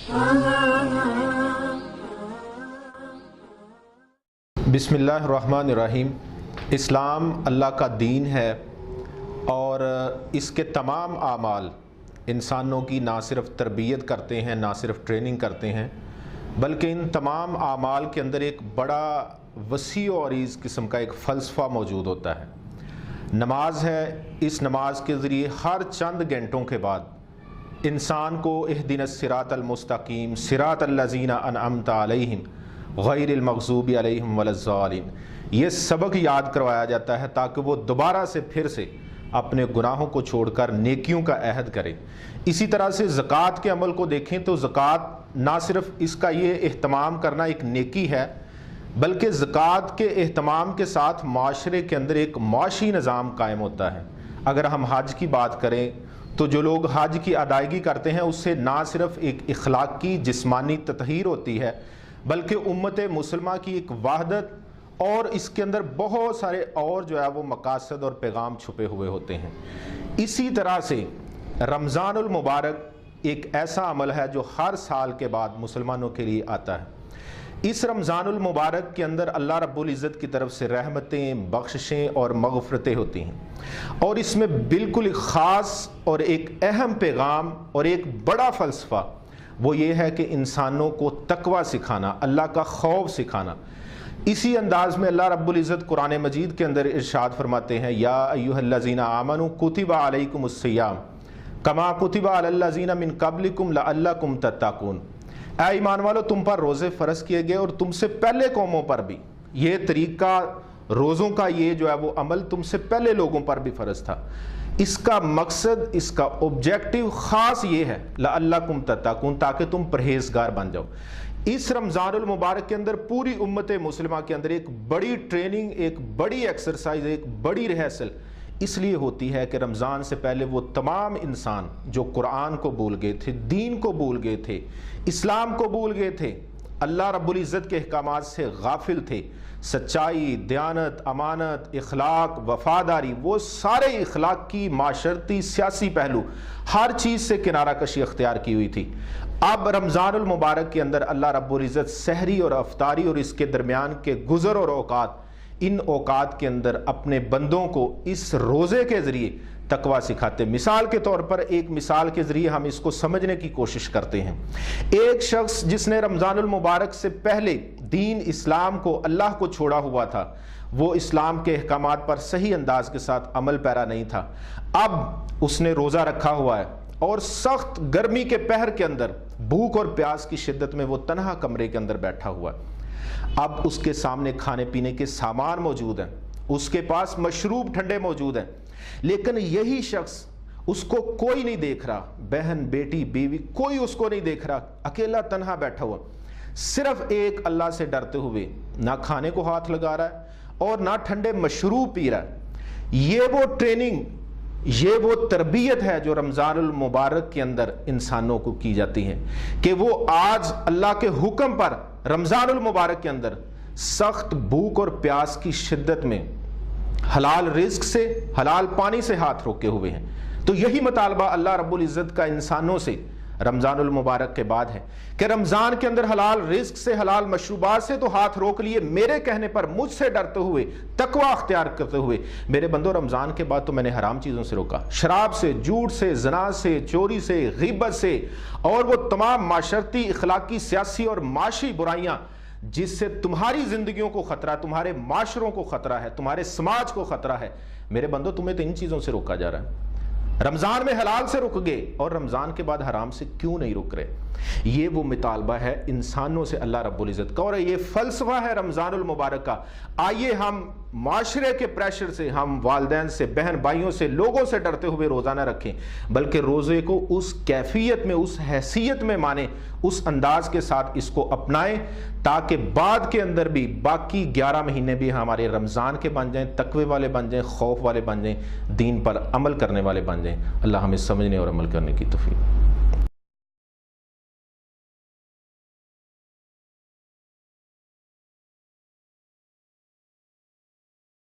بسم اللہ الرحمن الرحیم۔ اسلام اللہ کا دین ہے اور اس کے تمام اعمال انسانوں کی نہ صرف تربیت کرتے ہیں، نہ صرف ٹریننگ کرتے ہیں، بلکہ ان تمام اعمال کے اندر ایک بڑا وسیع و عریض قسم کا ایک فلسفہ موجود ہوتا ہے۔ نماز ہے، اس نماز کے ذریعے ہر چند گھنٹوں کے بعد انسان کو اہدنا الصراط المستقیم صراط الذین انعمت علیہم غیر المغضوب علیہم ولا الضالین یہ سبق یاد کروایا جاتا ہے تاکہ وہ دوبارہ سے پھر سے اپنے گناہوں کو چھوڑ کر نیکیوں کا عہد کرے۔ اسی طرح سے زکوٰۃ کے عمل کو دیکھیں تو زکوٰۃ نہ صرف اس کا یہ اہتمام کرنا ایک نیکی ہے، بلکہ زکوٰۃ کے اہتمام کے ساتھ معاشرے کے اندر ایک معاشی نظام قائم ہوتا ہے۔ اگر ہم حج کی بات کریں تو جو لوگ حج کی ادائیگی کرتے ہیں اس سے نہ صرف ایک اخلاقی جسمانی تطہیر ہوتی ہے، بلکہ امت مسلمہ کی ایک وحدت اور اس کے اندر بہت سارے اور جو ہے وہ مقاصد اور پیغام چھپے ہوئے ہوتے ہیں۔ اسی طرح سے رمضان المبارک ایک ایسا عمل ہے جو ہر سال کے بعد مسلمانوں کے لیے آتا ہے۔ اس رمضان المبارک کے اندر اللہ رب العزت کی طرف سے رحمتیں، بخششیں اور مغفرتیں ہوتی ہیں، اور اس میں بالکل خاص اور ایک اہم پیغام اور ایک بڑا فلسفہ وہ یہ ہے کہ انسانوں کو تقوی سکھانا، اللہ کا خوف سکھانا۔ اسی انداز میں اللہ رب العزت قرآن مجید کے اندر ارشاد فرماتے ہیں، یا ایھا الذین آمنوا کتب علیکم الصیام کما کتب علی الذین من قبلکم لعلکم تتقون۔ اے ایمان والو، تم پر روزے فرض کیے گئے اور تم سے پہلے قوموں پر بھی یہ طریقہ روزوں کا یہ جو ہے وہ عمل تم سے پہلے لوگوں پر بھی فرض تھا۔ اس کا مقصد، اس کا آبجیکٹو خاص یہ ہے لعلکم تتقون، تاکہ تم پرہیزگار بن جاؤ۔ اس رمضان المبارک کے اندر پوری امت مسلمہ کے اندر ایک بڑی ٹریننگ، ایک بڑی ایکسرسائز، ایک بڑی ریہرسل اس لیے ہوتی ہے کہ رمضان سے پہلے وہ تمام انسان جو قرآن کو بھول گئے تھے، دین کو بھول گئے تھے، اسلام کو بھول گئے تھے، اللہ رب العزت کے احکامات سے غافل تھے، سچائی، دیانت، امانت، اخلاق، وفاداری، وہ سارے اخلاقی، معاشرتی، سیاسی پہلو ہر چیز سے کنارہ کشی اختیار کی ہوئی تھی۔ اب رمضان المبارک کے اندر اللہ رب العزت سحری اور افطاری اور اس کے درمیان کے گزر اور اوقات، ان اوقات کے اندر اپنے بندوں کو اس روزے کے ذریعے تقوی سکھاتے۔ مثال کے طور پر ایک مثال کے ذریعے ہم اس کو سمجھنے کی کوشش کرتے ہیں۔ ایک شخص جس نے رمضان المبارک سے پہلے دین اسلام کو، اللہ کو چھوڑا ہوا تھا، وہ اسلام کے احکامات پر صحیح انداز کے ساتھ عمل پیرا نہیں تھا، اب اس نے روزہ رکھا ہوا ہے اور سخت گرمی کے پہر کے اندر بھوک اور پیاس کی شدت میں وہ تنہا کمرے کے اندر بیٹھا ہوا ہے۔ اب اس کے سامنے کھانے پینے کے سامان موجود ہیں، اس کے پاس مشروب ٹھنڈے موجود ہیں، لیکن یہی شخص، اس کو کوئی نہیں دیکھ رہا، بہن، بیٹی، بیوی، کوئی اس کو نہیں دیکھ رہا، اکیلا تنہا بیٹھا ہوا، صرف ایک اللہ سے ڈرتے ہوئے نہ کھانے کو ہاتھ لگا رہا ہے اور نہ ٹھنڈے مشروب پی رہا ہے۔ یہ وہ ٹریننگ، یہ وہ تربیت ہے جو رمضان المبارک کے اندر انسانوں کو کی جاتی ہے کہ وہ آج اللہ کے حکم پر رمضان المبارک کے اندر سخت بھوک اور پیاس کی شدت میں حلال رزق سے، حلال پانی سے ہاتھ روکے ہوئے ہیں۔ تو یہی مطالبہ اللہ رب العزت کا انسانوں سے رمضان المبارک کے بعد ہے کہ رمضان کے اندر حلال رزق سے، حلال مشروبات سے تو ہاتھ روک لیے، میرے کہنے پر مجھ سے ڈرتے ہوئے، تقوی اختیار کرتے ہوئے میرے بندو رمضان کے بعد تو میں نے حرام چیزوں سے روکا، شراب سے، جھوٹ سے، زنا سے، چوری سے، غیبت سے، اور وہ تمام معاشرتی، اخلاقی، سیاسی اور معاشی برائیاں جس سے تمہاری زندگیوں کو خطرہ ہے، تمہارے معاشروں کو خطرہ ہے، تمہارے سماج کو خطرہ ہے، میرے بندو تمہیں تو ان چیزوں سے روکا جا رہا ہے۔ رمضان میں حلال سے رک گئے اور رمضان کے بعد حرام سے کیوں نہیں رک رہے؟ یہ وہ مطالبہ ہے انسانوں سے اللہ رب العزت کا، اور یہ فلسفہ ہے رمضان المبارک کا۔ آئیے ہم معاشرے کے پریشر سے، ہم والدین سے، بہن بھائیوں سے، لوگوں سے ڈرتے ہوئے روزہ نہ رکھیں، بلکہ روزے کو اس کیفیت میں، اس حیثیت میں مانیں، اس انداز کے ساتھ اس کو اپنائیں، تاکہ بعد کے اندر بھی باقی 11 مہینے بھی ہمارے رمضان کے بن جائیں، تقوی والے بن جائیں، خوف والے بن جائیں، دین پر عمل کرنے والے بن جائیں۔ اللہ ہمیں سمجھنے اور عمل کرنے کی توفیق۔